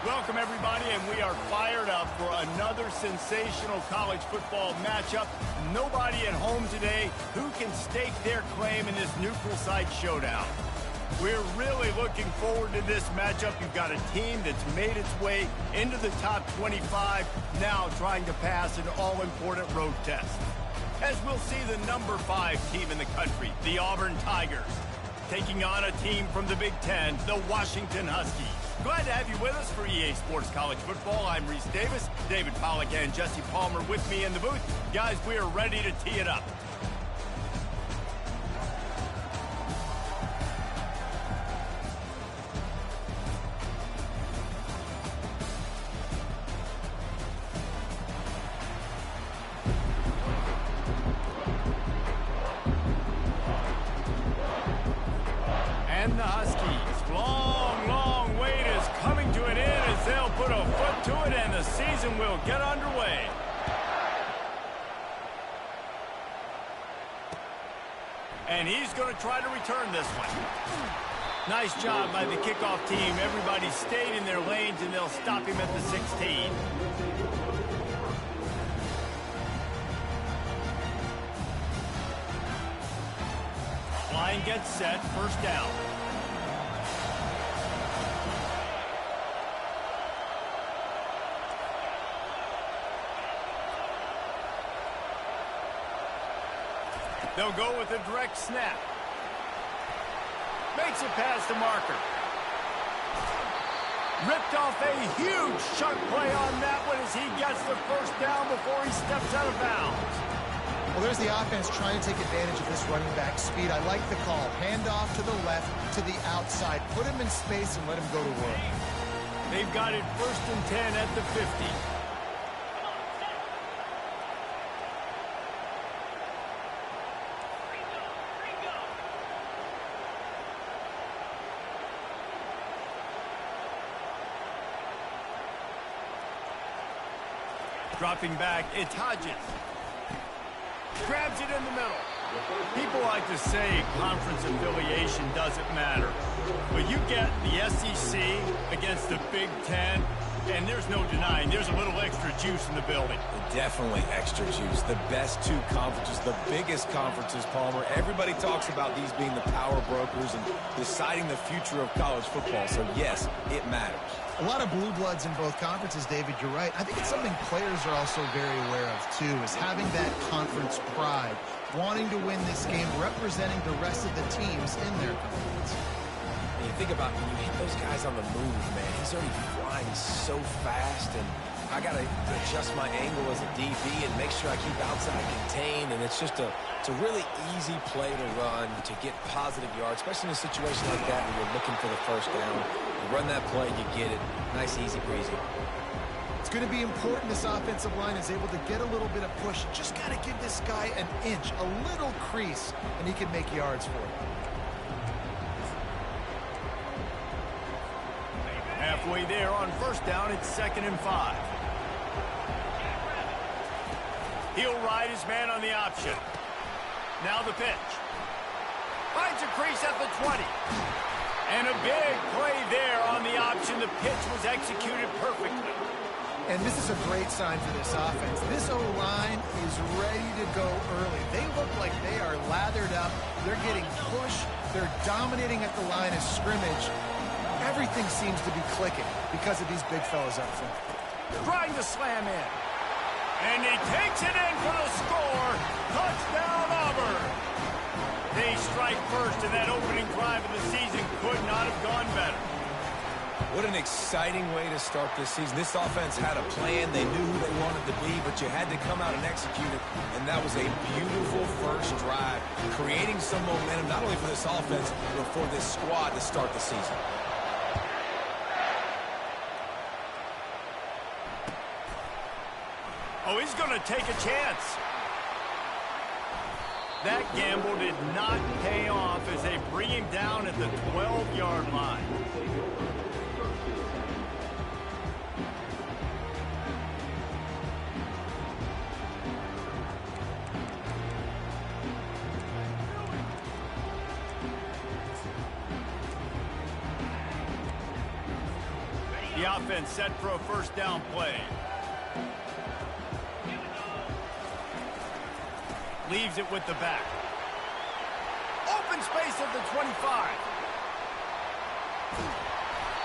Welcome, everybody, and we are fired up for another sensational college football matchup. Nobody at home today who can stake their claim in this neutral site showdown. We're really looking forward to this matchup. You've got a team that's made its way into the top 25, now trying to pass an all-important road test. As we'll see the number 5 team in the country, the Auburn Tigers, taking on a team from the Big Ten, the Washington Huskies. Glad to have you with us for EA Sports College Football. I'm Reese Davis, David Pollack and Jesse Palmer with me in the booth. Guys, we are ready to tee it up. And the Huskies, long wait is coming to an end as they'll put a foot to it and the season will get underway. And he's going to try to return this one. Nice job by the kickoff team. Everybody stayed in their lanes and they'll stop him at the 16. Line gets set, first down. They'll go with a direct snap. Makes it past the marker. Ripped off a huge sharp play on that one as he gets the first down before he steps out of bounds. Well, there's the offense trying to take advantage of this running back speed. I like the call. Hand off to the left, to the outside. Put him in space and let him go to work. They've got it 1st and 10 at the 50. Dropping back, it's Hodges. Grabs it in the middle. People like to say conference affiliation doesn't matter. But you get the SEC against the Big Ten, and there's no denying there's a little extra juice in the building. Definitely extra juice. The best 2 conferences, the biggest conferences, Palmer. Everybody talks about these being the power brokers and deciding the future of college football. So, yes, it matters. A lot of blue bloods in both conferences, David. You're right. I think it's something players are also very aware of, too, is having that conference pride, wanting to win this game, representing the rest of the teams in their conference. And you think about when you hit those guys on the move, man, he's already flying so fast, and I got to adjust my angle as a DB and make sure I keep outside contained, and it's just it's a really easy play to run to get positive yards, especially in a situation like that where you're looking for the first down. You run that play, you get it. Nice, easy breezy. It's going to be important this offensive line is able to get a little bit of push. Just got to give this guy an inch, a little crease, and he can make yards for it. Halfway there on first down, it's 2nd and 5. He'll ride his man on the option. Now the pitch. Finds a crease at the 20. And a big play there on the option. The pitch was executed perfectly. And this is a great sign for this offense. This O-line is ready to go early. They look like they are lathered up. They're getting pushed. They're dominating at the line of scrimmage. Everything seems to be clicking because of these big fellas up front. Trying to slam in. And he takes it in for the score. Touchdown, Auburn. They strike first, and that opening drive of the season could not have gone better. What an exciting way to start this season. This offense had a plan. They knew who they wanted to be, but you had to come out and execute it. And that was a beautiful first drive, creating some momentum, not only for this offense, but for this squad to start the season. Oh, he's going to take a chance. That gamble did not pay off as they bring him down at the 12-yard line. offense set for a first down play. Leaves it with the back. Open space at the 25.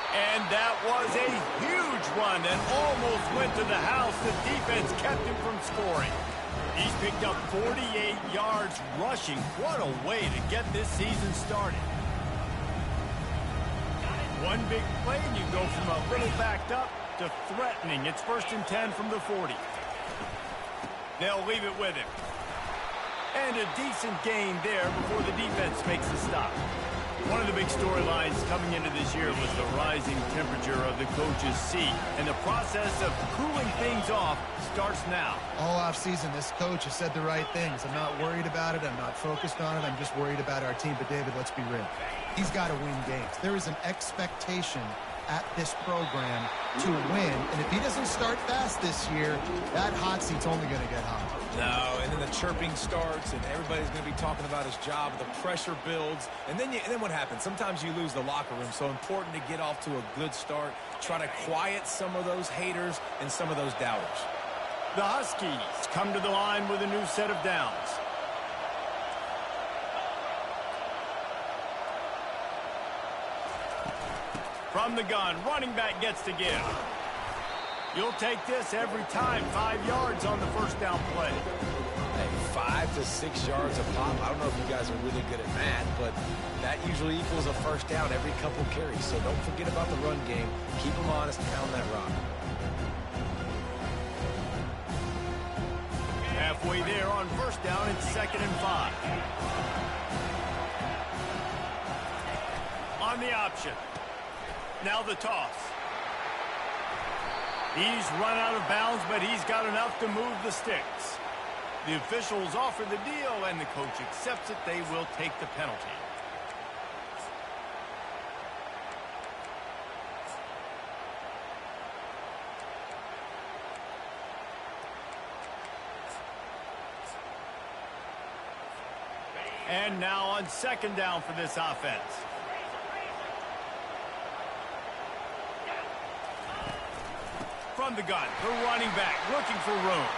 And that was a huge run that almost went to the house. The defense kept him from scoring. He's picked up 48 yards rushing. What a way to get this season started. One big play, and you go from a little backed up to threatening. It's 1st and 10 from the 40. They'll leave it with him. And a decent gain there before the defense makes the stop. One of the big storylines coming into this year was the rising temperature of the coach's seat. And the process of cooling things off starts now. All offseason, this coach has said the right things. I'm not worried about it. I'm not focused on it. I'm just worried about our team. But, David, let's be real. He's got to win games. There is an expectation at this program to win. And if he doesn't start fast this year, that hot seat's only going to get hot. No, and then the chirping starts, and everybody's going to be talking about his job. The pressure builds, and then what happens? Sometimes you lose the locker room. So important to get off to a good start. Try to quiet some of those haters and some of those doubters. The Huskies come to the line with a new set of downs. From the gun, running back gets to give. You'll take this every time. 5 yards on the first down play. Hey, 5 to 6 yards a pop. I don't know if you guys are really good at math, but that usually equals a first down every couple carries. So don't forget about the run game. Keep them honest, pound that rock. Halfway there on first down, it's 2nd and 5. On the option. Now the toss. He's run out of bounds, but he's got enough to move the sticks. The officials offer the deal, and the coach accepts it. They will take the penalty. And now on 2nd down for this offense. From the gun, the running back looking for room.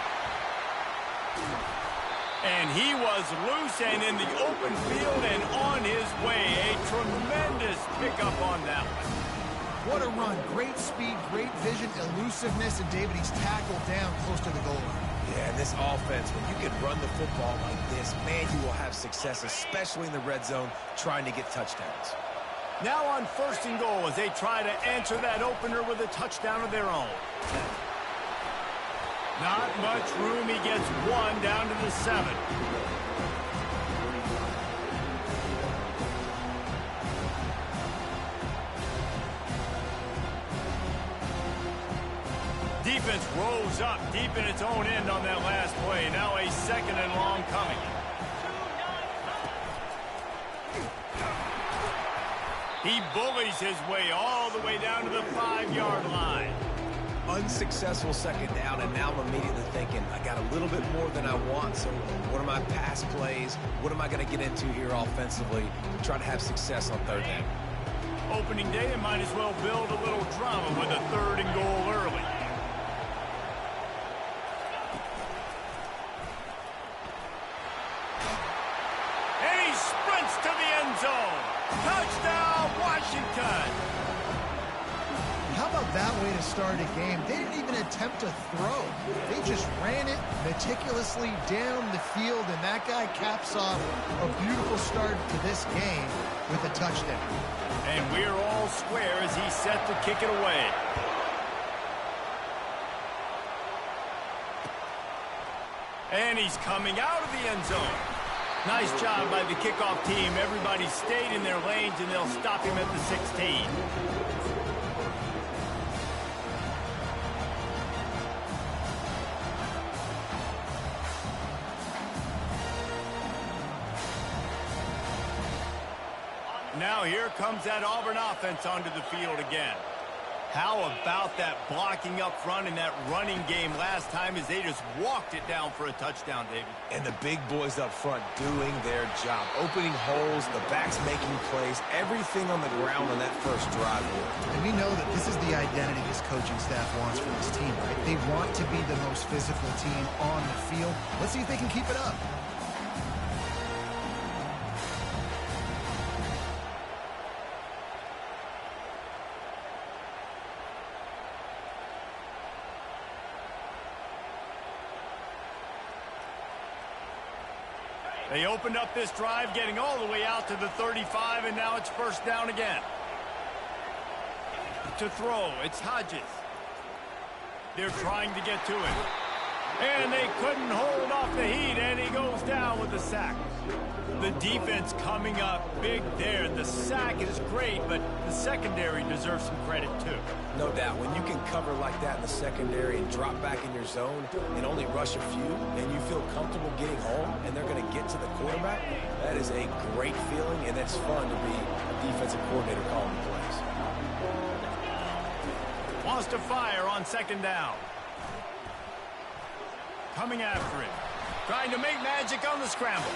And he was loose and in the open field and on his way. A tremendous pickup on that one. What a run. Great speed, great vision, elusiveness, and David, he's tackled down close to the goal line. Yeah, and this offense, when you can run the football like this, man, you will have success, especially in the red zone, trying to get touchdowns. Now on 1st and goal as they try to answer that opener with a touchdown of their own. Not much room. He gets one down to the 7. Defense rolls up deep in its own end on that last play. Now a 2nd and long coming. He bullies his way all the way down to the 5-yard line. Unsuccessful 2nd down, and now I'm immediately thinking, I got a little bit more than I want, so what are my pass plays? What am I going to get into here offensively to try to have success on 3rd down? Opening day, and might as well build a little drama with a 3rd and goal early. And he sprints to the end zone. Touchdown, Washington! How about that way to start a game? They didn't even attempt to throw. They just ran it meticulously down the field, and that guy caps off a beautiful start to this game with a touchdown. And we're all square as he's set to kick it away. And he's coming out of the end zone. Nice job by the kickoff team. Everybody stayed in their lanes, and they'll stop him at the 16. Now here comes that Auburn offense onto the field again. How about that blocking up front in that running game last time as they just walked it down for a touchdown, David? And the big boys up front doing their job. Opening holes, the backs making plays, everything on the ground on that first drive worked. And we know that this is the identity this coaching staff wants for this team, right? They want to be the most physical team on the field. Let's see if they can keep it up. They opened up this drive, getting all the way out to the 35, and now it's first down again. To throw, it's Hodges. They're trying to get to it. And they couldn't hold off the heat, and he goes down with the sack. The defense coming up big there. The sack is great, but the secondary deserves some credit too. No doubt. When you can cover like that in the secondary and drop back in your zone and only rush a few, and you feel comfortable getting home, and they're going to get to the quarterback, that is a great feeling, and it's fun to be a defensive coordinator calling the plays. Wants to fire on second down. Coming after it. Trying to make magic on the scramble.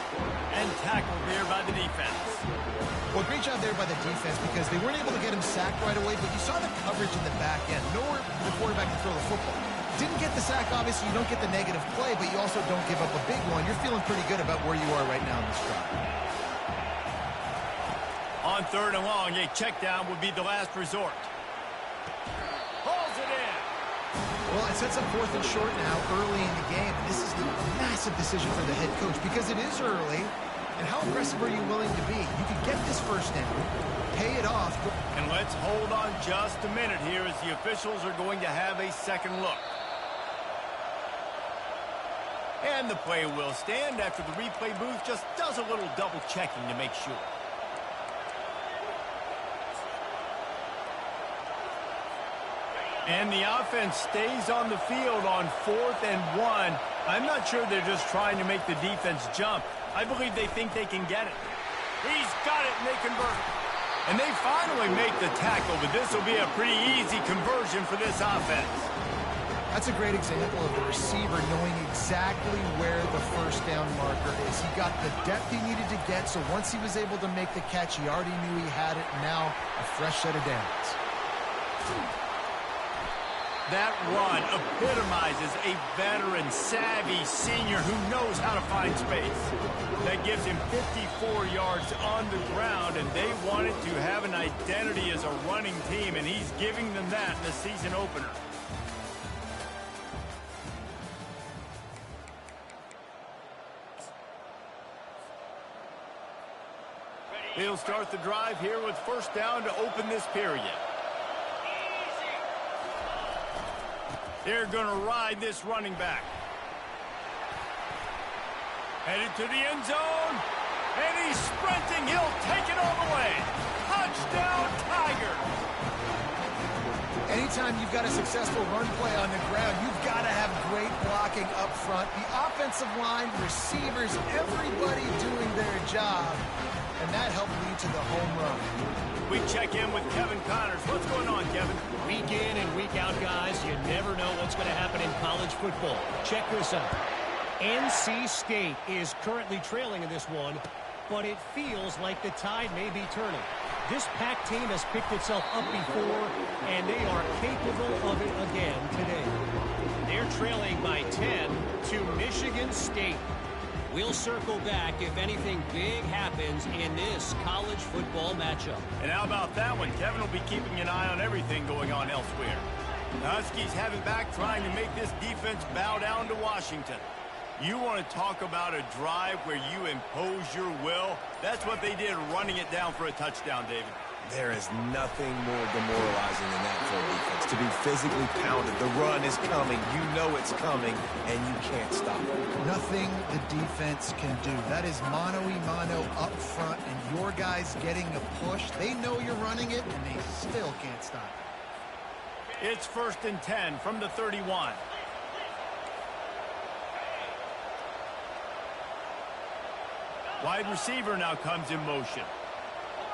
And tackled there by the defense. Well, great job there by the defense because they weren't able to get him sacked right away, but you saw the coverage in the back end. Nowhere for the quarterback to throw the football. Didn't get the sack, obviously. You don't get the negative play, but you also don't give up a big one. You're feeling pretty good about where you are right now in this drive. On third and long, a check down would be the last resort. Pulls it in. Well, it sets up fourth and short now early in the game. This is a massive decision for the head coach because it is early. And how aggressive are you willing to be? You could get this first down, pay it off. And let's hold on just a minute here as the officials are going to have a second look. And the play will stand after the replay booth just does a little double checking to make sure. And the offense stays on the field on 4th and 1. I'm not sure they're just trying to make the defense jump. I believe they think they can get it. He's got it, and they convert it. And they finally make the tackle, but this will be a pretty easy conversion for this offense. That's a great example of the receiver knowing exactly where the first down marker is. He got the depth he needed to get, so once he was able to make the catch, he already knew he had it. Now a fresh set of downs. That run epitomizes a veteran, savvy senior who knows how to find space. That gives him 54 yards on the ground, and they wanted to have an identity as a running team, and he's giving them that in the season opener. He'll start the drive here with first down to open this period. They're going to ride this running back. Headed to the end zone. And he's sprinting. He'll take it all the way. Touchdown, Tigers. Anytime you've got a successful run play on the ground, you've got to have great blocking up front. The offensive line, receivers, everybody doing their job. And that helped lead to the home run. We check in with Kevin Connors. What's going on, Kevin? Week in and week out, guys, you never know what's going to happen in college football. Check this out. NC State is currently trailing in this one, but it feels like the tide may be turning. This Pac team has picked itself up before, and they are capable of it again today. They're trailing by 10 to Michigan State. We'll circle back if anything big happens in this college football matchup. And how about that one? Kevin will be keeping an eye on everything going on elsewhere. The Huskies have it back, trying to make this defense bow down to Washington. You want to talk about a drive where you impose your will? That's what they did, running it down for a touchdown, David. There is nothing more demoralizing than that for a defense. To be physically pounded. The run is coming. You know it's coming, and you can't stop it. Nothing the defense can do. That is mano-a-mano up front, and your guys getting a push. They know you're running it, and they still can't stop it. It's 1st and 10 from the 31. Wide receiver now comes in motion.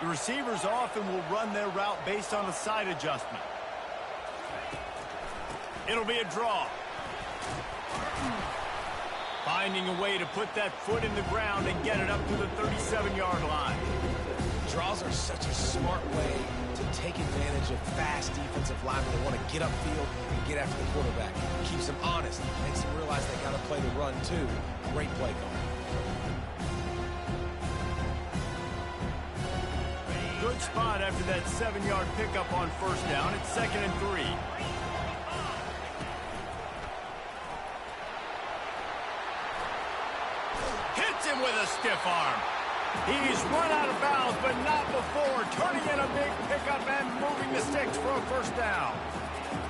The receivers often will run their route based on a side adjustment. It'll be a draw. Finding a way to put that foot in the ground and get it up to the 37-yard line. Draws are such a smart way to take advantage of fast defensive linemen that want to get upfield and get after the quarterback. Keeps them honest. Makes them realize they got to play the run, too. Great play call. Good spot after that 7-yard pickup on first down. It's 2nd and 3. Hits him with a stiff arm. He's run out of bounds, but not before turning in a big pickup and moving the sticks for a first down.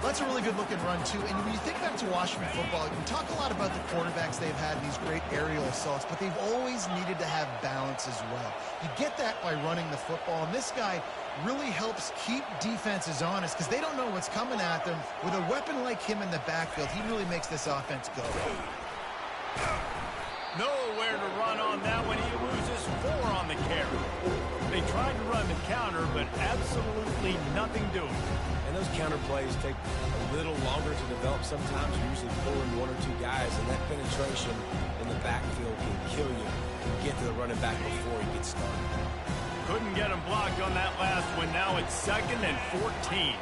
That's a really good-looking run, too. And when you think back to Washington football, you talk a lot about the quarterbacks they've had in these great aerial assaults, but they've always needed to have balance as well. You get that by running the football, and this guy really helps keep defenses honest because they don't know what's coming at them. With a weapon like him in the backfield, he really makes this offense go. Nowhere to run on that one. He loses 4 on the carry. They tried to run the counter, but absolutely nothing doing. And those counter plays take a little longer to develop sometimes. You're usually pulling 1 or 2 guys, and that penetration in the backfield can kill you. You get to the running back before he gets started. Couldn't get him blocked on that last one. Now it's 2nd and 14.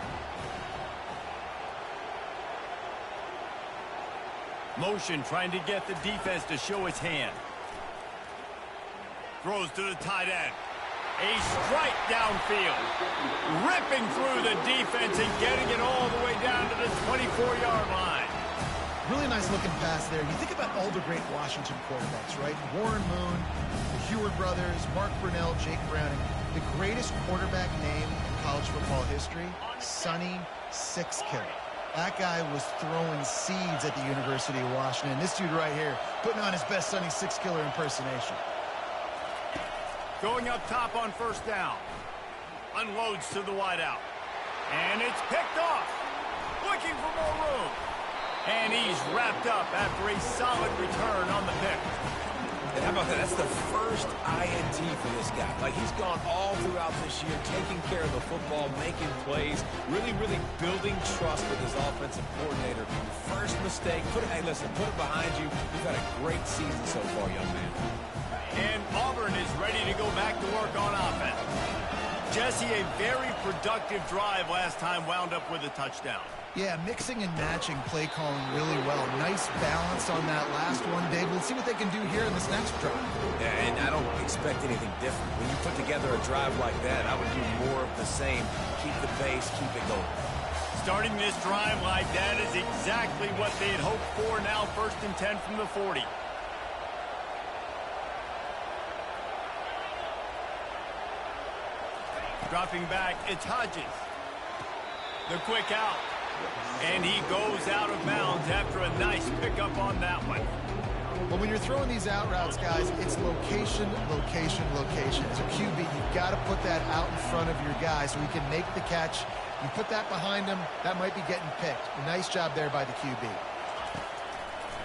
Motion trying to get the defense to show its hand. Throws to the tight end. A strike downfield. Ripping through the defense and getting it all the way down to the 24-yard line. Really nice looking pass there. You think about all the great Washington quarterbacks, right? Warren Moon, the Heward brothers, Mark Brunell, Jake Browning. The greatest quarterback name in college football history, Sonny Sixkiller. That guy was throwing seeds at the University of Washington. This dude right here, putting on his best Sonny Sixkiller impersonation. Going up top on first down. Unloads to the wideout. And it's picked off. Looking for more room. And he's wrapped up after a solid return on the pick. And how about that? That's the first INT for this guy. Like, he's gone all throughout this year, taking care of the football, making plays, really building trust with his offensive coordinator. First mistake, hey, listen, put it behind you. You've had a great season so far, young man. And Auburn is ready to go back to work on offense. Jesse, a very productive drive last time, wound up with a touchdown. Yeah, mixing and matching play calling really well. Nice balance on that last one, Dave. Let's see what they can do here in this next drive. Yeah, and I don't expect anything different. When you put together a drive like that, I would do more of the same. Keep the pace, keep it going. Starting this drive like that is exactly what they had hoped for. Now 1st and 10 from the 40. Dropping back, it's Hodges. The quick out. And he goes out of bounds after a nice pickup on that one. Well, when you're throwing these out routes, guys, it's location, location, location. As a QB, you've got to put that out in front of your guy so he can make the catch. You put that behind him, that might be getting picked. A nice job there by the QB.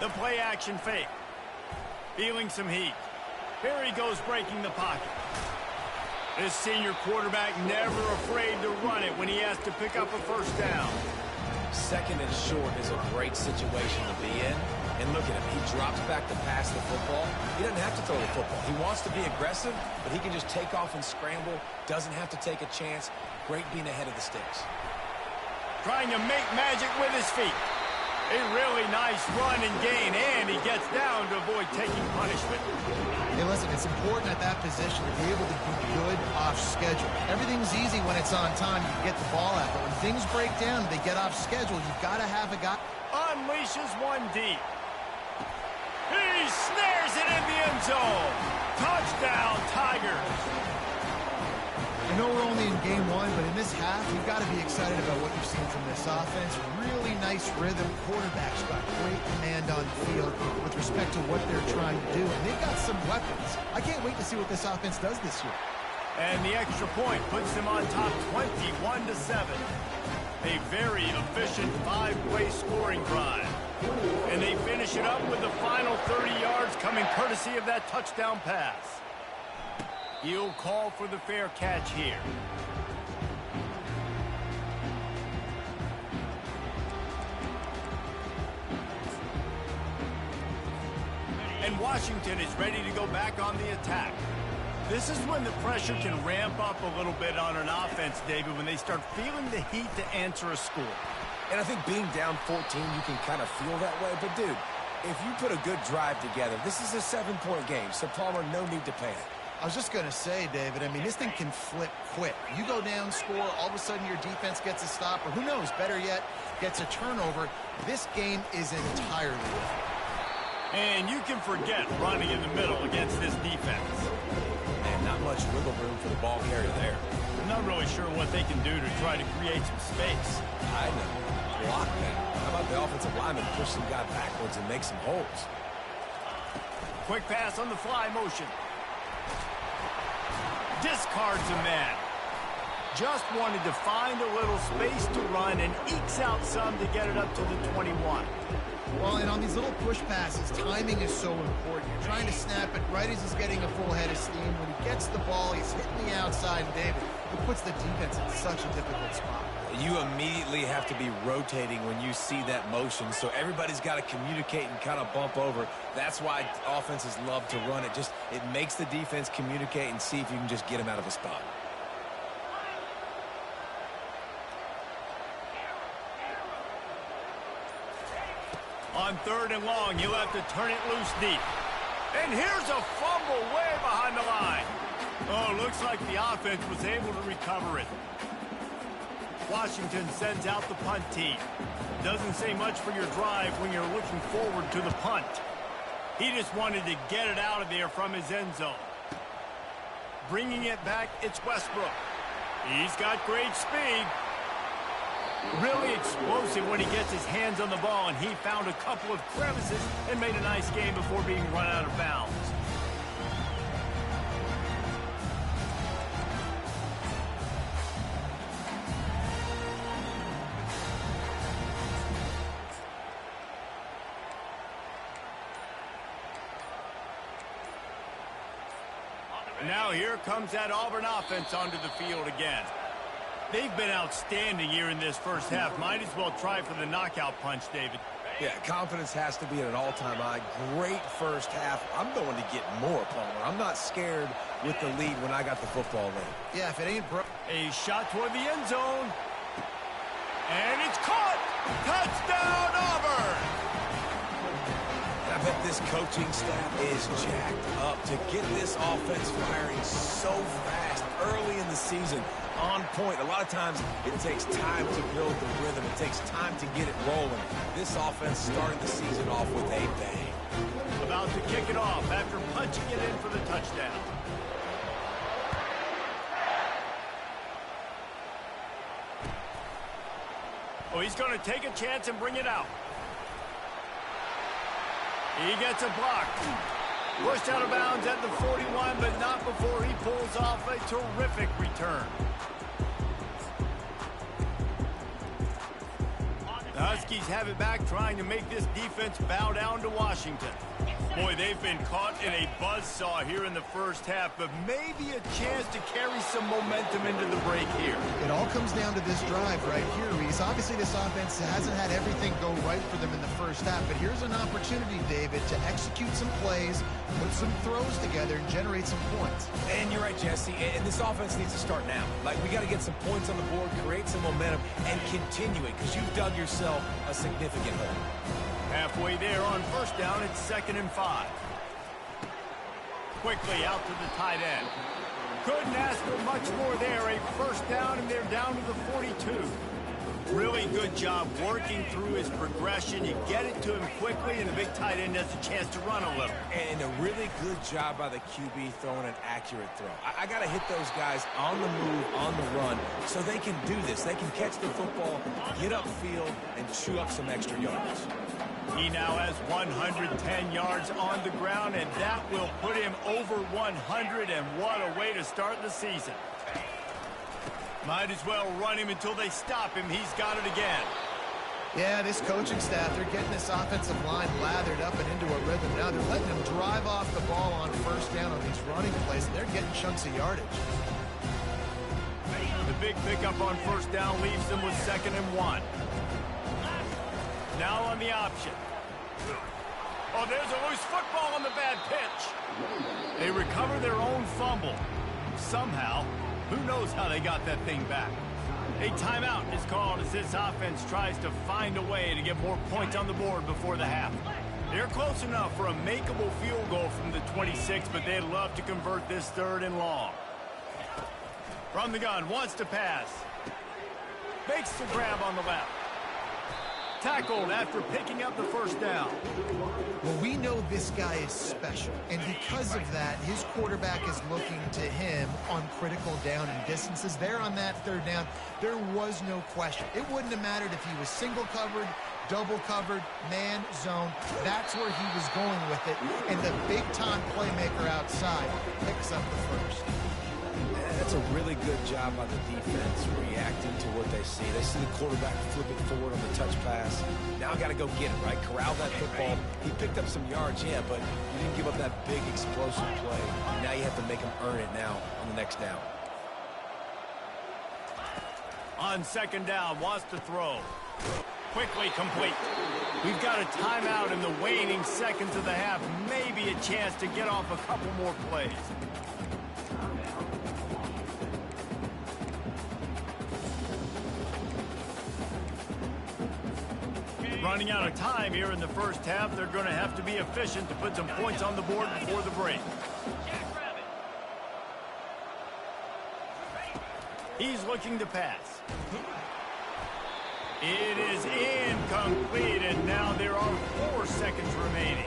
The play action fake. Feeling some heat. Here he goes breaking the pocket. This senior quarterback never afraid to run it when he has to pick up a first down. 2nd and short is a great situation to be in. And look at him. He drops back to pass the football. He doesn't have to throw the football. He wants to be aggressive, but he can just take off and scramble. Doesn't have to take a chance. Great being ahead of the sticks. Trying to make magic with his feet. A really nice run and gain, and he gets down to avoid taking punishment. Hey, listen, it's important at that position to be able to be good off schedule. Everything's easy when it's on time. You get the ball out, but when things break down, they get off schedule. You've got to have a guy. Unleashes one deep. He snares it in the end zone. Touchdown, Tigers. I know we're only in game 1, but in this half, you've got to be excited about what you've seen from this offense. Really nice rhythm. Quarterback's got great command on the field with respect to what they're trying to do. And they've got some weapons. I can't wait to see what this offense does this year. And the extra point puts them on top 21-7. A very efficient 5-play scoring drive. And they finish it up with the final 30 yards coming courtesy of that touchdown pass. He'll call for the fair catch here. And Washington is ready to go back on the attack. This is when the pressure can ramp up a little bit on an offense, David, when they start feeling the heat to answer a score. And I think being down 14, you can kind of feel that way. But, dude, if you put a good drive together, this is a 7-point game. So, Palmer, no need to panic. I was just going to say, David, I mean, this thing can flip quick. You go down, score, all of a sudden your defense gets a stop, or who knows, better yet, gets a turnover. This game is entirely different. And you can forget running in the middle against this defense. Man, not much wiggle room for the ball carrier there. I'm not really sure what they can do to try to create some space. I know. Block that. How about the offensive lineman push some guy backwards and make some holes? Quick pass on the fly motion. Discards a man. Just wanted to find a little space to run and ekes out some to get it up to the 21. Well, and on these little push passes, timing is so important. You're trying to snap it right as he's getting a full head of steam. When he gets the ball, he's hitting the outside, and David, it puts the defense in such a difficult spot. You immediately have to be rotating when you see that motion, so everybody's got to communicate and kind of bump over. That's why offenses love to run it. It makes the defense communicate and see if you can just get him out of a spot. On 3rd and long, he'll have to turn it loose deep. And here's a fumble way behind the line. Oh, looks like the offense was able to recover it. Washington sends out the punt team. Doesn't say much for your drive when you're looking forward to the punt. He just wanted to get it out of there from his end zone. Bringing it back, it's Westbrook. He's got great speed. Really explosive when he gets his hands on the ball, and he found a couple of crevices and made a nice game before being run out of bounds. Now here comes that Auburn offense onto the field again. They've been outstanding here in this first half. Might as well try for the knockout punch, David. Yeah, confidence has to be at an all-time high. Great first half. I'm going to get more, Palmer. I'm not scared with the lead when I got the football late. Yeah, if it ain't broke. A shot toward the end zone. And it's caught! Touchdown, Auburn! I bet this coaching staff is jacked up to get this offense firing so fast early in the season. On point. A lot of times it takes time to build the rhythm. It takes time to get it rolling. This offense started the season off with a bang. About to kick it off after punching it in for the touchdown. Oh, he's going to take a chance and bring it out. He gets a block. Pushed out of bounds at the 41, but not before he pulls off a terrific return. The Huskies have it back, trying to make this defense bow down to Washington. Boy, they've been caught in a buzzsaw here in the first half, but maybe a chance to carry some momentum into the break here. It all comes down to this drive right here, Reese. Obviously, this offense hasn't had everything go right for them in the first half, but here's an opportunity, David, to execute some plays, put some throws together, and generate some points. And you're right, Jesse, and this offense needs to start now. Like, we got to get some points on the board, create some momentum, and continue it, because you've dug yourself a significant hole. Halfway there on first down, it's 2nd and 5. Quickly out to the tight end. Couldn't ask for much more there. A first down, and they're down to the 42. Really good job working through his progression. You get it to him quickly, and the big tight end has a chance to run a little. And a really good job by the QB throwing an accurate throw. I got to hit those guys on the move, on the run, so they can do this. They can catch the football, get upfield, and chew up some extra yards. He now has 110 yards on the ground, and that will put him over 100, and what a way to start the season. Might as well run him until they stop him. He's got it again. Yeah, this coaching staff, they're getting this offensive line lathered up and into a rhythm now. They're letting them drive off the ball on first down on these running plays, and they're getting chunks of yardage. The big pickup on first down leaves them with 2nd and 1. Now on the option. Oh, Oh, there's a loose football on the bad pitch. They recover their own fumble. Somehow, who knows how they got that thing back. A timeout is called as this offense tries to find a way to get more points on the board before the half. They're close enough for a makeable field goal from the 26, but they'd love to convert this 3rd and long. From the gun, wants to pass. Makes the grab on the left. Tackled after picking up the 1st down. Well, we know this guy is special, and because of that, his quarterback is looking to him on critical down and distances. There on that 3rd down, there was no question. It wouldn't have mattered if he was single covered, double covered, man, zone. That's where he was going with it, and the big-time playmaker outside picks up the 1st. That's a really good job by the defense reacting to what they see. They see the quarterback flip it forward on the touch pass. Now I got to go get it, right? Corral that football. He picked up some yards, yeah, but you didn't give up that big explosive play. Now you have to make him earn it now on the next down. On 2nd down, wants to throw. Quickly complete. We've got a timeout in the waning seconds of the half. Maybe a chance to get off a couple more plays. Running out of time here in the 1st half. They're going to have to be efficient to put some points on the board before the break. He's looking to pass. It is incomplete, and now there are 4 seconds remaining.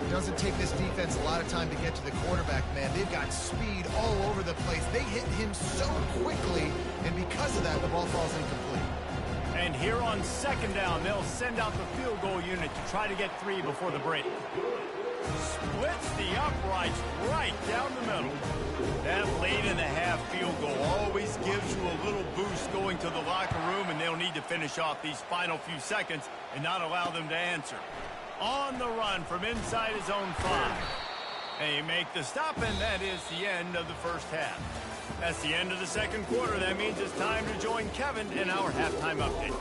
It doesn't take this defense a lot of time to get to the quarterback, man. They've got speed all over the place. They hit him so quickly, and because of that, the ball falls incomplete. And here on 2nd down, they'll send out the field goal unit to try to get 3 before the break. Splits the uprights right down the middle. That late in the half field goal always gives you a little boost going to the locker room, and they'll need to finish off these final few seconds and not allow them to answer. On the run from inside his own 5. They make the stop, and that is the end of the 1st half. That's the end of the 2nd quarter. That means it's time to join Kevin in our halftime update.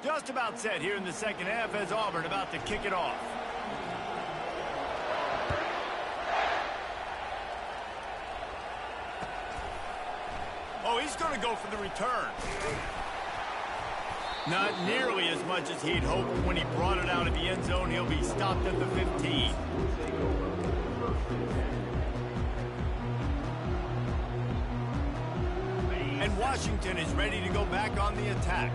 Just about set here in the 2nd half as Auburn about to kick it off. Oh, he's going to go for the return. Not nearly as much as he'd hoped when he brought it out of the end zone. He'll be stopped at the 15. And Washington is ready to go back on the attack.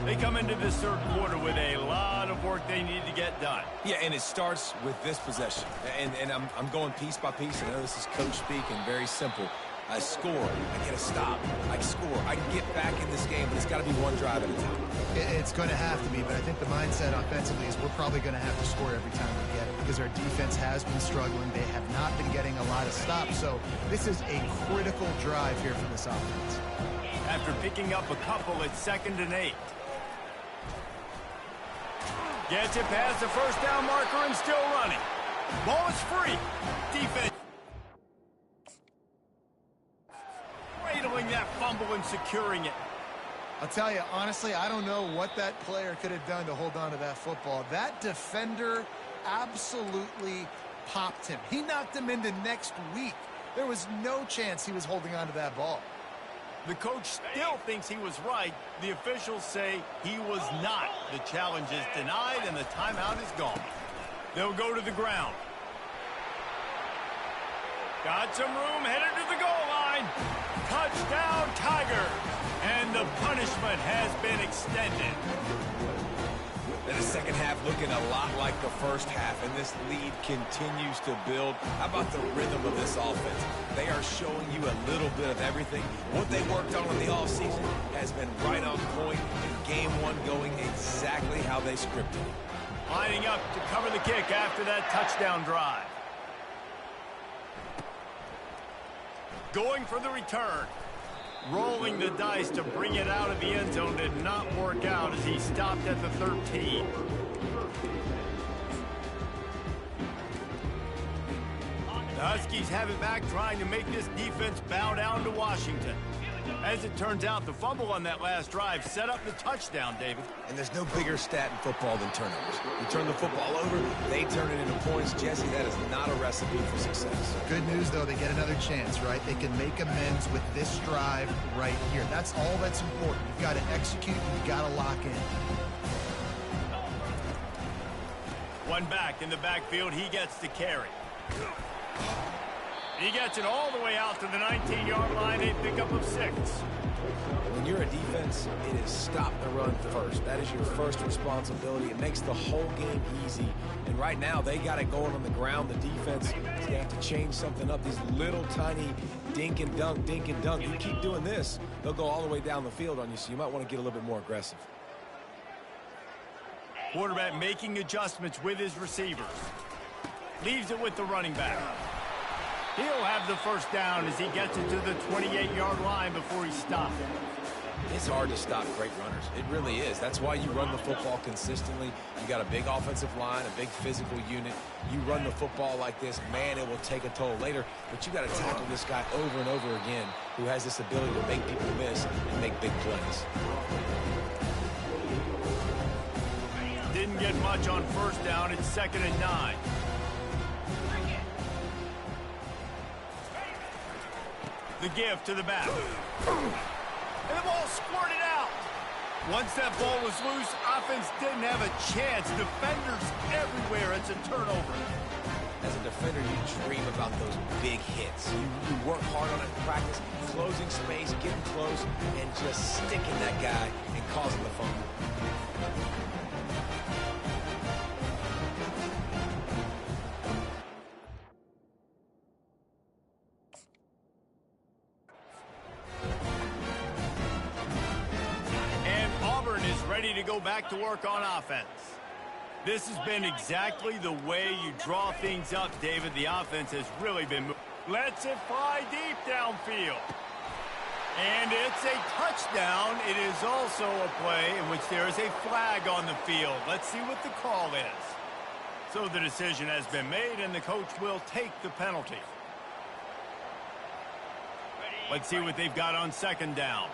They come into this 3rd quarter with a lot of work they need to get done. Yeah, and it starts with this possession. And I'm going piece by piece. I know this is coach speak and very simple. I score. I get a stop. I score. I can get back in this game, but it's got to be one drive at a time. It's going to have to be, but I think the mindset offensively is we're probably going to have to score every time we get it because our defense has been struggling. They have not been getting a lot of stops, so this is a critical drive here for this offense. After picking up a couple, it's 2nd and 8. Gets it past the 1st down marker and still running. Ball is free. Defense cradling that fumble and securing it. I'll tell you, honestly, I don't know what that player could have done to hold on to that football. That defender absolutely popped him. He knocked him into next week. There was no chance he was holding on to that ball. The coach still thinks he was right. The officials say he was not. The challenge is denied, and the timeout is gone. They'll go to the ground. Got some room, headed to the goal line. Touchdown, Tiger. And the punishment has been extended. And the 2nd half looking a lot like the 1st half, and this lead continues to build. How about the rhythm of this offense? They are showing you a little bit of everything. What they worked on in the offseason has been right on point, and game 1 going exactly how they scripted. Lining up to cover the kick after that touchdown drive. Going for the return. Rolling the dice to bring it out of the end zone did not work out as he stopped at the 13. The Huskies have it back, trying to make this defense bow down to Washington. As it turns out, the fumble on that last drive set up the touchdown, David. And there's no bigger stat in football than turnovers. You turn the football over, they turn it into points. Jesse, that is not a recipe for success. Good news, though, they get another chance, right? They can make amends with this drive right here. That's all that's important. You've got to execute, you've got to lock in. One back in the backfield, he gets to carry. He gets it all the way out to the 19-yard line, a pickup of 6. When you're a defense, it is stop the run first. That is your first responsibility. It makes the whole game easy. And right now, they got it going on the ground. The defense is going to have to change something up. These little tiny dink and dunk, dink and dunk. You keep doing this, they'll go all the way down the field on you, so you might want to get a little bit more aggressive. Quarterback making adjustments with his receivers. Leaves it with the running back. He'll have the first down as he gets it to the 28-yard line before he stops. It's hard to stop great runners. It really is. That's why you run the football consistently. You got a big offensive line, a big physical unit. You run the football like this, man, it will take a toll later. But you got to tackle this guy over and over again who has this ability to make people miss and make big plays. Didn't get much on first down. It's 2nd and 9. The give to the back. And the ball squirted out. Once that ball was loose, offense didn't have a chance. Defenders everywhere. It's a turnover. As a defender, you dream about those big hits. You work hard on it in practice, closing space, getting close, and just sticking that guy and causing the fumble. Ready to go back to work on offense. This has been exactly the way you draw things up, David. The offense has really been lets it fly deep downfield. And it's a touchdown. It is also a play in which there is a flag on the field. Let's see what the call is. So the decision has been made, and the coach will take the penalty. Let's see what they've got on 2nd down.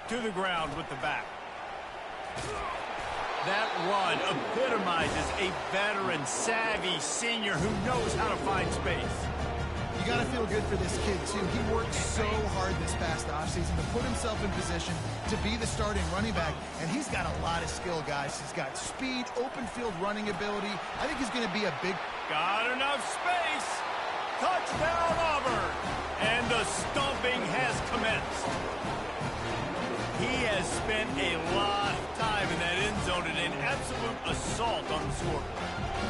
To the ground with the back. That run epitomizes a veteran, savvy senior who knows how to find space. You got to feel good for this kid, too. He worked so hard this past offseason to put himself in position to be the starting running back, and he's got a lot of skill, guys. He's got speed, open field running ability. I think he's going to be a big... Got enough space. Touchdown, Auburn. And the stomping has commenced. He has spent a lot of time in that end zone and an absolute assault on the scoreboard.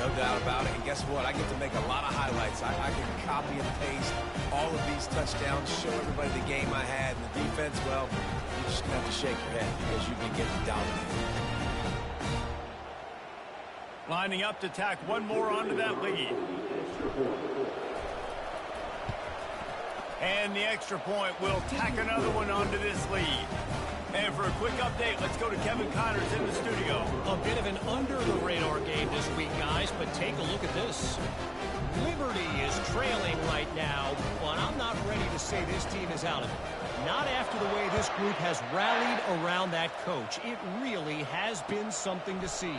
No doubt about it. And guess what? I get to make a lot of highlights. I can copy and paste all of these touchdowns, show everybody the game I had. And the defense, well, you're just going to have to shake your head because you've been getting dominated. Lining up to tack one more onto that lead. And the extra point will tack another one onto this lead. And for a quick update, let's go to Kevin Connors in the studio. A bit of an under-the-radar game this week, guys, but take a look at this. Liberty is trailing right now, but I'm not ready to say this team is out of it. Not after the way this group has rallied around that coach. It really has been something to see.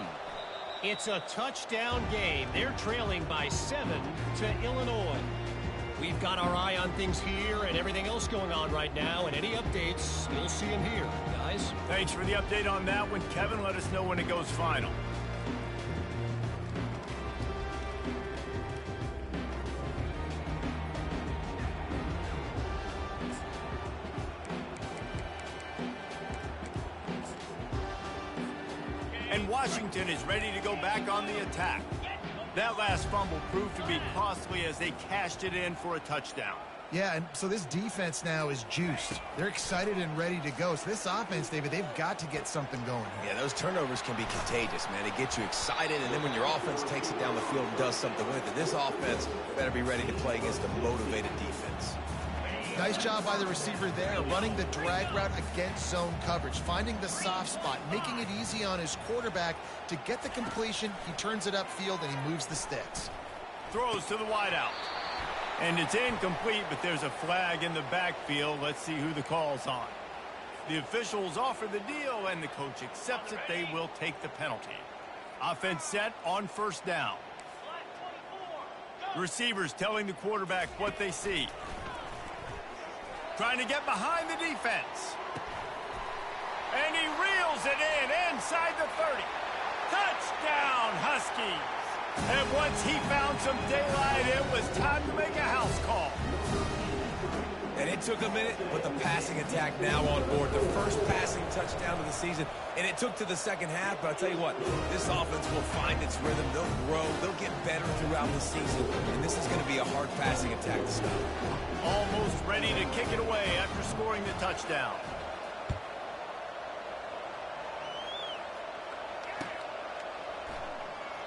It's a touchdown game. They're trailing by 7 to Illinois. We've got our eye on things here and everything else going on right now, and any updates, you'll see them here, guys. Thanks for the update on that one, Kevin. Let us know when it goes final. And Washington is ready to go back on the attack. That last fumble proved to be costly as they cashed it in for a touchdown. Yeah, and so this defense now is juiced. They're excited and ready to go. So this offense, David, they've got to get something going here. Yeah, those turnovers can be contagious, man. They get you excited, and then when your offense takes it down the field and does something with it, this offense better be ready to play against a motivated defense. Nice job by the receiver there, running the drag route against zone coverage, finding the soft spot, making it easy on his quarterback to get the completion. He turns it upfield, and he moves the sticks. Throws to the wideout. And it's incomplete, but there's a flag in the backfield. Let's see who the call's on. The officials offer the deal, and the coach accepts it. They will take the penalty. Offense set on first down. Receivers telling the quarterback what they see. Trying to get behind the defense. And he reels it in inside the 30. Touchdown, Huskies. And once he found some daylight, it was time to make a house call. And it took a minute, but the passing attack now on board. The first passing touchdown of the season, and it took to the second half. But I'll tell you what, this offense will find its rhythm. They'll grow. They'll get better throughout the season. And this is going to be a hard passing attack to stop. Almost ready to kick it away after scoring the touchdown.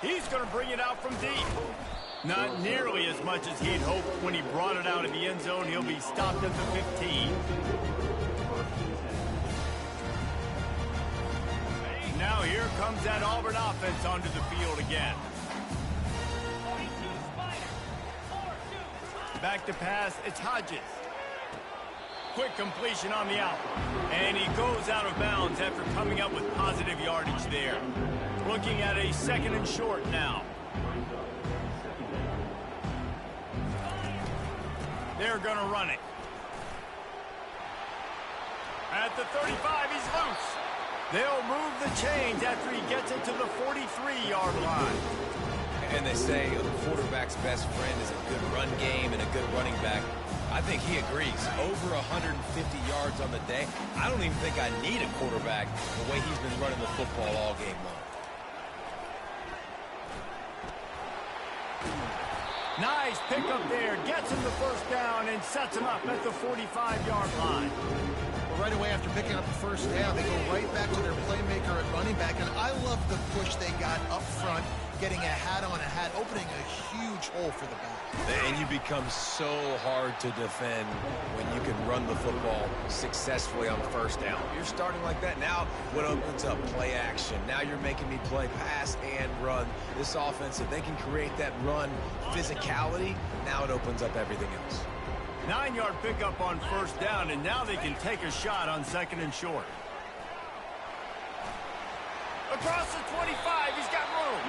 He's going to bring it out from deep. Not nearly as much as he'd hoped when he brought it out of the end zone. He'll be stopped at the 15. Now here comes that Auburn offense onto the field again. Back to pass, it's Hodges. Quick completion on the out. And he goes out of bounds after coming up with positive yardage there. Looking at a 2nd and short now. They're going to run it. At the 35, he's loose. They'll move the chains after he gets it to the 43-yard line. And they say a quarterback's best friend is a good run game and a good running back. I think he agrees. Over 150 yards on the day. I don't even think I need a quarterback the way he's been running the football all game long. Nice pickup there. Gets him the first down and sets him up at the 45-yard line. Well, right away after picking up the first down, they go right back to their playmaker at running back. And I love the push they got up front, getting a hat on a hat, opening a huge hole for the back. And you become so hard to defend when you can run the football successfully on first down. You're starting like that. Now what opens up? Play action. Now you're making me play pass and run. This offense, if they can create that run physicality, now it opens up everything else. 9-yard pickup on first down, and now they can take a shot on 2nd and short. Across the 25, he's got room.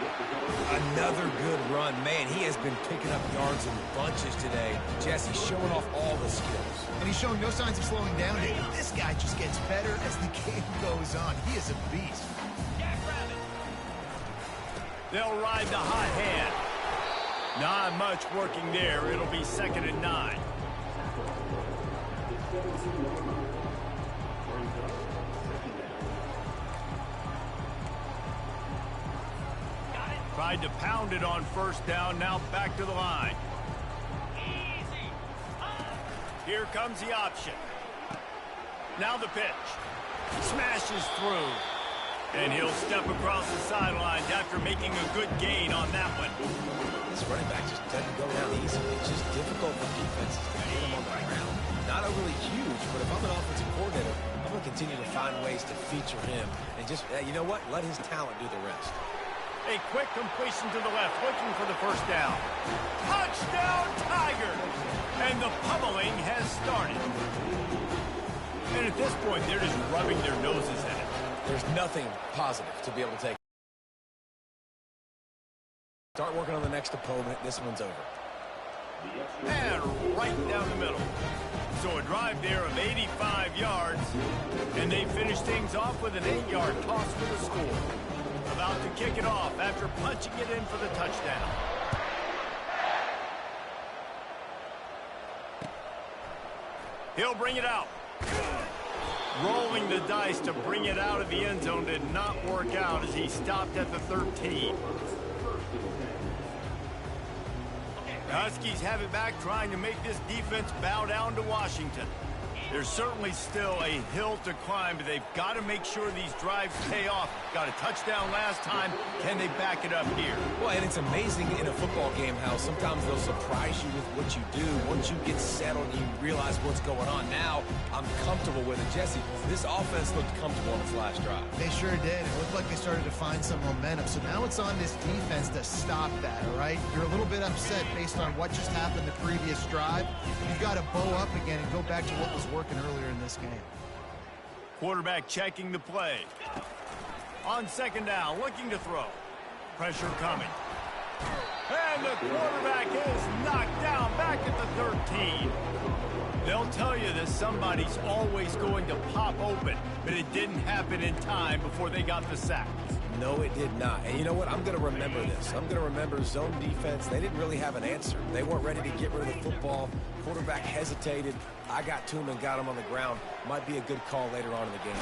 Another good run. Man, he has been picking up yards in bunches today. Jesse showing off all the skills. And he's showing no signs of slowing down, David. This guy just gets better as the game goes on. He is a beast. They'll ride the hot hand. Not much working there. It'll be 2nd and 9. Tried to pound it on first down. Now back to the line. Here comes the option. Now the pitch. Smashes through. And he'll step across the sidelines after making a good gain on that one. This running back just doesn't go down easily. It's just difficult for defenses to get him on the ground. Not overly huge, but if I'm an offensive coordinator, I'm going to continue to find ways to feature him. And just, you know what? Let his talent do the rest. A quick completion to the left, looking for the first down. Touchdown, Tigers! And the pummeling has started. And at this point, they're just rubbing their noses in it. There's nothing positive to be able to take. Start working on the next opponent. This one's over. And right down the middle. So a drive there of 85 yards. And they finish things off with an 8-yard toss for the score. About to kick it off after punching it in for the touchdown. He'll bring it out. Rolling the dice to bring it out of the end zone did not work out as he stopped at the 13. The Huskies have it back, trying to make this defense bow down to Washington. There's certainly still a hill to climb, but they've got to make sure these drives pay off. Got a touchdown last time. Can they back it up here? Well, and it's amazing in a football game how sometimes they'll surprise you with what you do. Once you get settled, you realize what's going on. Now, I'm comfortable with it. Jesse, this offense looked comfortable on its last drive. They sure did. It looked like they started to find some momentum. So now it's on this defense to stop that, all right? You're a little bit upset based on what just happened the previous drive. You've got to bow up again and go back to what was working earlier in this game. Quarterback checking the play. On second down, looking to throw. Pressure coming. And the quarterback is knocked down back at the 13. They'll tell you that somebody's always going to pop open, but it didn't happen in time before they got the sack. No, it did not. And you know what? I'm going to remember this. I'm going to remember zone defense. They didn't really have an answer. They weren't ready to get rid of the football. Quarterback hesitated. I got to him and got him on the ground. Might be a good call later on in the game.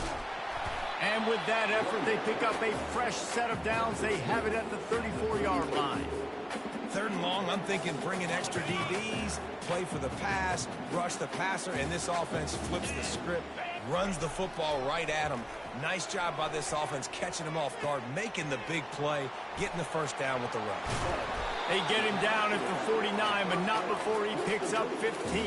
And with that effort, they pick up a fresh set of downs. They have it at the 34-yard line. Third and long, I'm thinking bring in extra DBs, play for the pass, rush the passer, and this offense flips the script, runs the football right at him. Nice job by this offense catching him off guard, making the big play, getting the first down with the run. They get him down at the 49, but not before he picks up 15.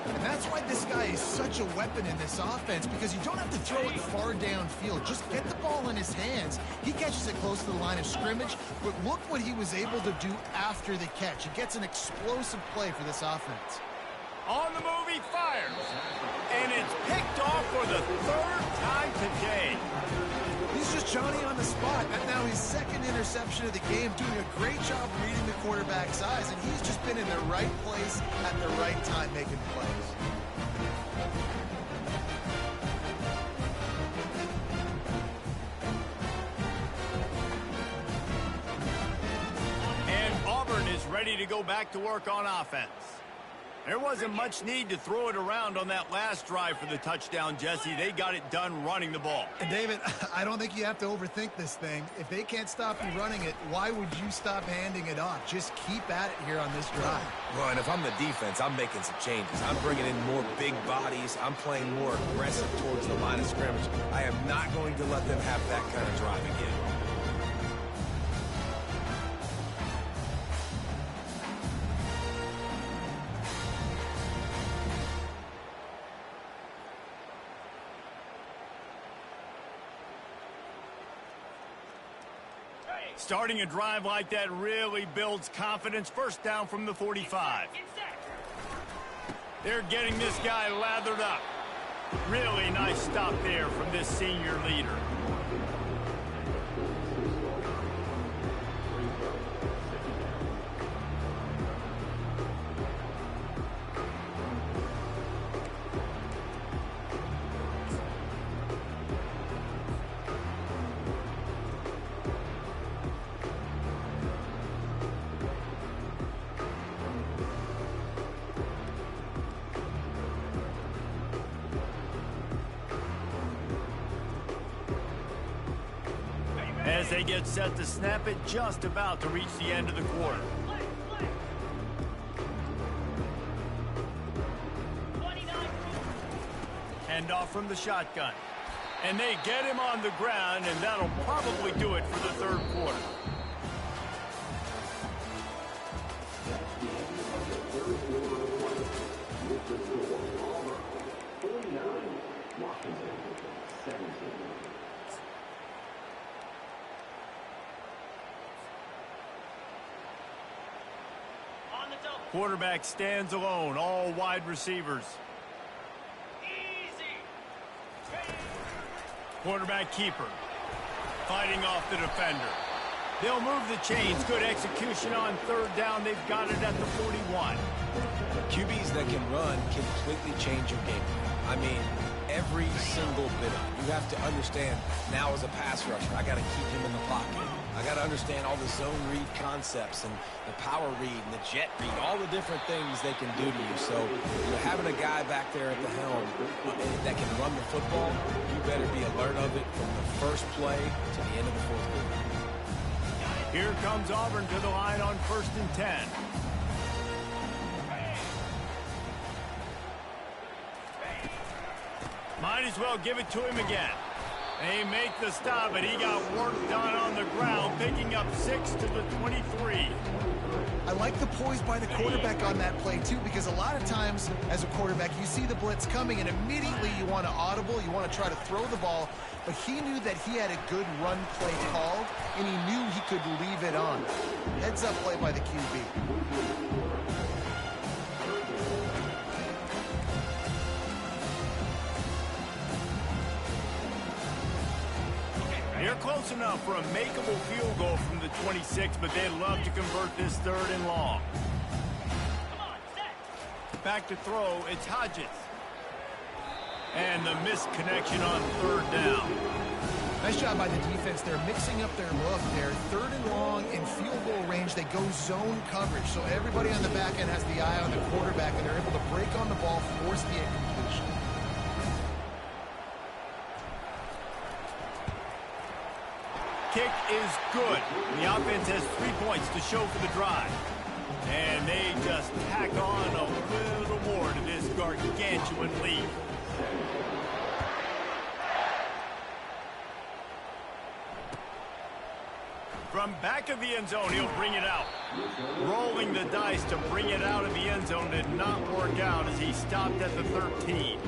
And that's why this guy is such a weapon in this offense, because you don't have to throw it far downfield. Just get the ball in his hands. He catches it close to the line of scrimmage, but look what he was able to do after the catch. He gets an explosive play for this offense. On the move, he fires. And it's picked off for the third time today. He's just Johnny on the spot. And now his second interception of the game, doing a great job reading the quarterback's eyes, and he's just been in the right place at the right time making plays. And Auburn is ready to go back to work on offense. There wasn't much need to throw it around on that last drive for the touchdown, Jesse. They got it done running the ball. And David, I don't think you have to overthink this thing. If they can't stop you running it, why would you stop handing it off? Just keep at it here on this drive. Well, and if I'm the defense, I'm making some changes. I'm bringing in more big bodies. I'm playing more aggressive towards the line of scrimmage. I am not going to let them have that kind of drive again. Starting a drive like that really builds confidence. First down from the 45. They're getting this guy lathered up. Really nice stop there from this senior leader. As they get set to snap it, just about to reach the end of the quarter. Hand off from the shotgun. And they get him on the ground, and that'll probably do it for the third quarter. Quarterback stands alone, all wide receivers. Quarterback keeper, fighting off the defender. They'll move the chains. Good execution on third down. They've got it at the 41. QBs that can run completely change your game plan. I mean, every single bit of it. You have to understand, now as a pass rusher, I got to keep him in the pocket. I got to understand all the zone read concepts and the power read and the jet read, all the different things they can do to you. So, having a guy back there at the helm that can run the football, you better be alert of it from the first play to the end of the fourth quarter. Here comes Auburn to the line on 1st and 10. Might as well give it to him again. They make the stop, but he got work done on the ground, picking up 6 to the 23. I like the poise by the quarterback on that play, too, because a lot of times as a quarterback, you see the blitz coming, and immediately you want to audible, you want to try to throw the ball, but he knew that he had a good run play called, and he knew he could leave it on. Heads-up play by the QB. They're close enough for a makeable field goal from the 26, but they'd love to convert this 3rd and long. Back to throw, it's Hodges. And the missed connection on 3rd down. Nice job by the defense. They're mixing up their look. They're 3rd and long in field goal range. They go zone coverage, so everybody on the back end has the eye on the quarterback, and they're able to break on the ball, force the incompletion. Kick is good. The offense has 3 points to show for the drive. And they just tack on a little more to this gargantuan lead. From back of the end zone, he'll bring it out. Rolling the dice to bring it out of the end zone did not work out as he stopped at the 13.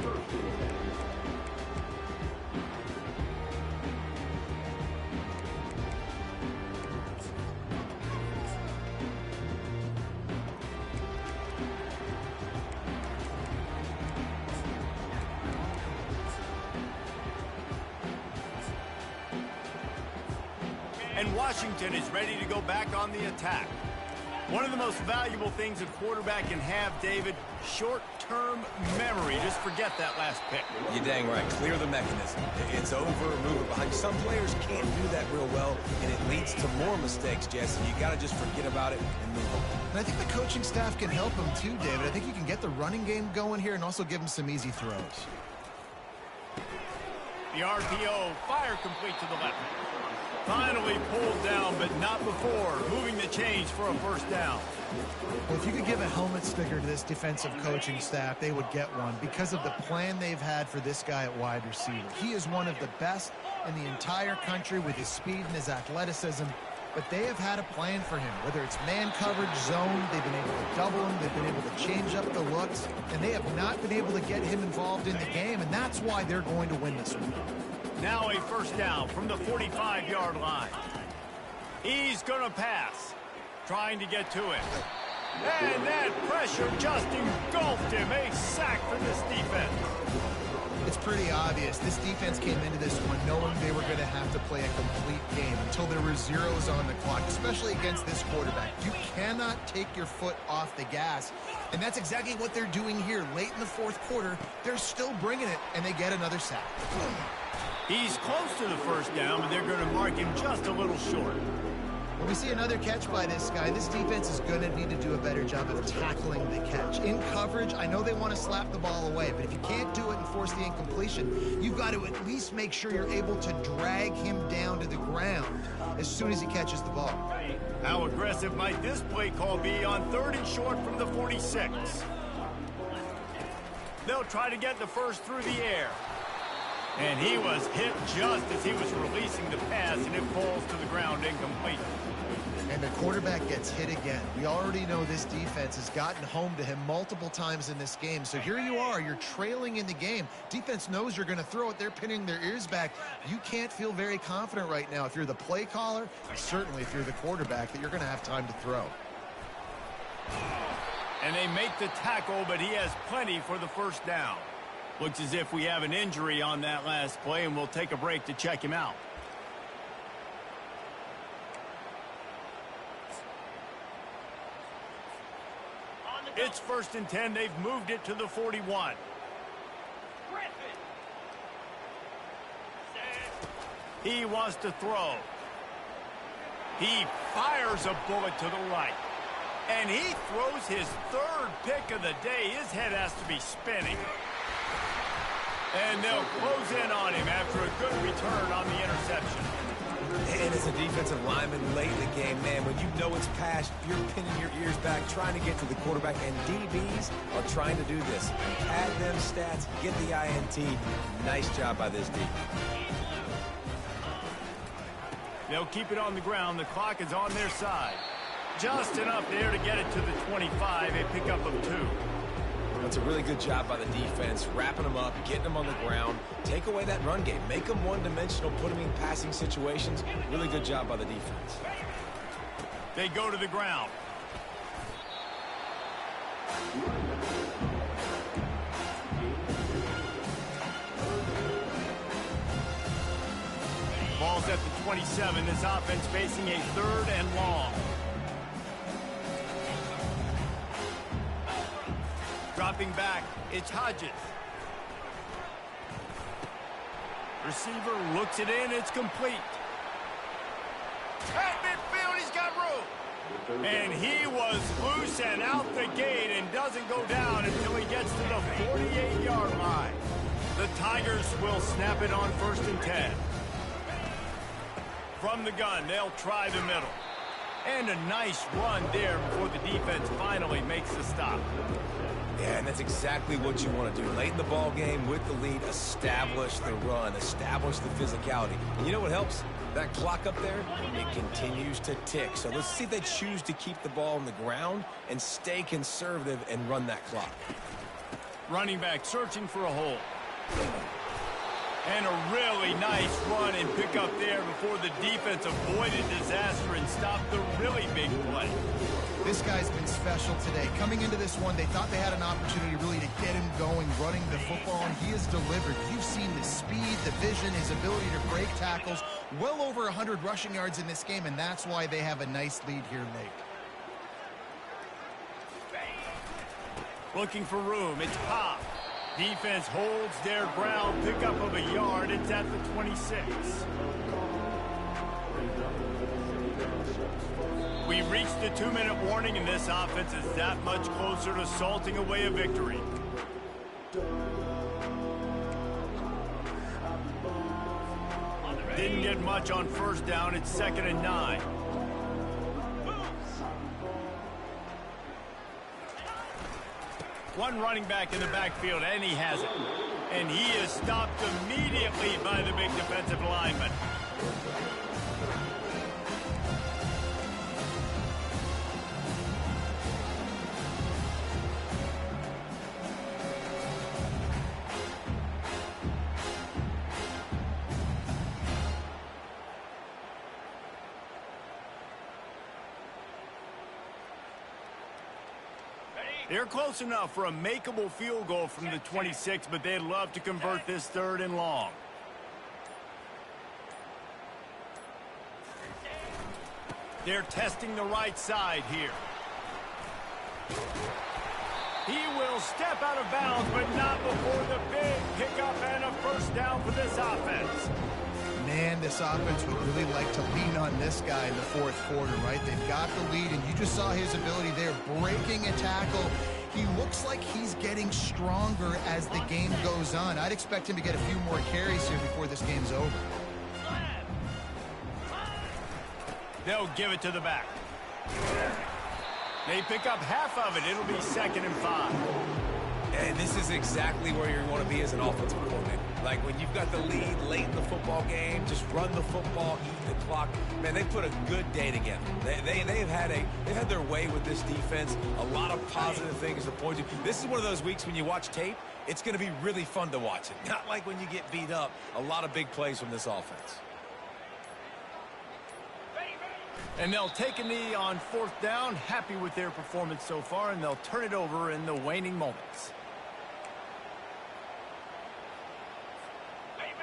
And Washington is ready to go back on the attack. One of the most valuable things a quarterback can have, David, short-term memory. Just forget that last pick. You're dang right. Clear the mechanism. It's over, move it behind. Some players can't do that real well, and it leads to more mistakes, Jesse. You got to just forget about it and move on. And I think the coaching staff can help him too, David. I think you can get the running game going here and also give him some easy throws. The RPO, fire complete to the left. Finally pulled down, but not before. Moving the chains for a 1st down. Well, if you could give a helmet sticker to this defensive coaching staff, they would get one because of the plan they've had for this guy at wide receiver. He is one of the best in the entire country with his speed and his athleticism, but they have had a plan for him. Whether it's man coverage, zone, they've been able to double him, they've been able to change up the looks, and they have not been able to get him involved in the game, and that's why they're going to win this one. Now a 1st down from the 45-yard line. He's going to pass, trying to get to it. And that pressure just engulfed him. A sack for this defense. It's pretty obvious. This defense came into this one knowing they were going to have to play a complete game until there were zeros on the clock, especially against this quarterback. You cannot take your foot off the gas, and that's exactly what they're doing here. Late in the 4th quarter, they're still bringing it, and they get another sack. He's close to the 1st down, but they're going to mark him just a little short. When we see another catch by this guy, this defense is going to need to do a better job of tackling the catch. In coverage, I know they want to slap the ball away, but if you can't do it and force the incompletion, you've got to at least make sure you're able to drag him down to the ground as soon as he catches the ball. How aggressive might this play call be on 3rd and short from the 46? They'll try to get the 1st through the air. And he was hit just as he was releasing the pass, and it falls to the ground incomplete. And the quarterback gets hit again. We already know this defense has gotten home to him multiple times in this game. So here you are, you're trailing in the game. Defense knows you're going to throw it. They're pinning their ears back. You can't feel very confident right now if you're the play caller, and certainly if you're the quarterback, that you're going to have time to throw. And they make the tackle, but he has plenty for the 1st down. Looks as if we have an injury on that last play, and we'll take a break to check him out. It's 1st and 10. They've moved it to the 41. He wants to throw. He fires a bullet to the right. And he throws his 3rd pick of the day. His head has to be spinning. And they'll close in on him after a good return on the interception. And as a defensive lineman late in the game, man, when you know it's past, you're pinning your ears back, trying to get to the quarterback, and DBs are trying to do this. Add them stats, get the INT. Nice job by this D. They'll keep it on the ground. The clock is on their side. Just enough there to get it to the 25, a pickup of 2. That's a really good job by the defense, wrapping them up, getting them on the ground. Take away that run game. Make them one-dimensional, put them in passing situations. Really good job by the defense. They go to the ground. Ball's at the 27. This offense facing a 3rd and long. Dropping back, it's Hodges. Receiver looks it in, it's complete. At midfield, he's got room. And he was loose and out the gate and doesn't go down until he gets to the 48-yard line. The Tigers will snap it on 1st and 10. From the gun, they'll try the middle. And a nice run there before the defense finally makes the stop. Yeah, and that's exactly what you want to do. Late in the ball game with the lead, establish the run, establish the physicality. And you know what helps? That clock up there, it continues to tick. So let's see if they choose to keep the ball on the ground and stay conservative and run that clock. Running back searching for a hole. And a really nice run and pick up there before the defense avoided disaster and stopped the really big play. This guy's been special today. Coming into this one, they thought they had an opportunity really to get him going, running the football, and he has delivered. You've seen the speed, the vision, his ability to break tackles. Well over 100 rushing yards in this game, and that's why they have a nice lead here late. Looking for room, it's Pop. Defense holds their ground, pickup of a yard. It's at the 26. We reached the 2-minute warning, and this offense is that much closer to salting away a victory. Didn't get much on 1st down. It's 2nd and 9. One running back in the backfield, and he has it. And he is stopped immediately by the big defensive lineman. They're close enough for a makeable field goal from the 26, but they'd love to convert this 3rd and long. They're testing the right side here. He will step out of bounds, but not before the big pickup and a 1st down for this offense. Man, this offense would really like to lean on this guy in the 4th quarter, right? They've got the lead, and you just saw his ability there, breaking a tackle. He looks like he's getting stronger as the game goes on. I'd expect him to get a few more carries here before this game's over. They'll give it to the back. They pick up half of it. It'll be 2nd and 5. And this is exactly where you want to be as an offensive coordinator. Like when you've got the lead late in the football game, just run the football, eat the clock. Man, they put a good day together. They've had their way with this defense. A lot of positive things to point to. This is one of those weeks when you watch tape, it's going to be really fun to watch it. Not like when you get beat up. A lot of big plays from this offense. And they'll take a knee on 4th down. Happy with their performance so far, and they'll turn it over in the waning moments.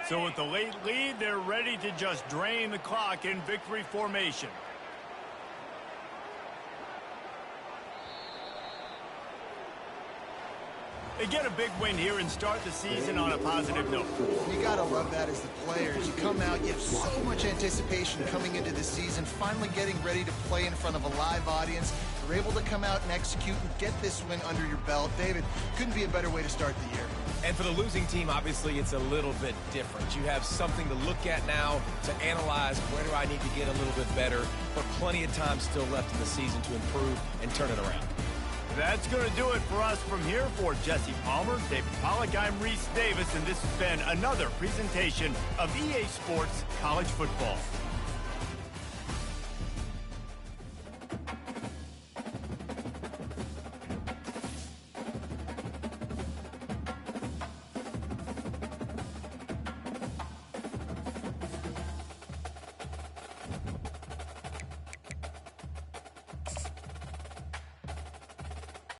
So with the late lead, they're ready to just drain the clock in victory formation. They get a big win here and start the season on a positive note. You got to love that as the players. You come out, you have so much anticipation coming into the season, finally getting ready to play in front of a live audience. You're able to come out and execute and get this win under your belt. David, couldn't be a better way to start the year. And for the losing team, obviously, it's a little bit different. You have something to look at now to analyze where do I need to get a little bit better, but plenty of time still left in the season to improve and turn it around. That's going to do it for us from here. For Jesse Palmer, David Pollack, I'm Reese Davis, and this has been another presentation of EA Sports College Football.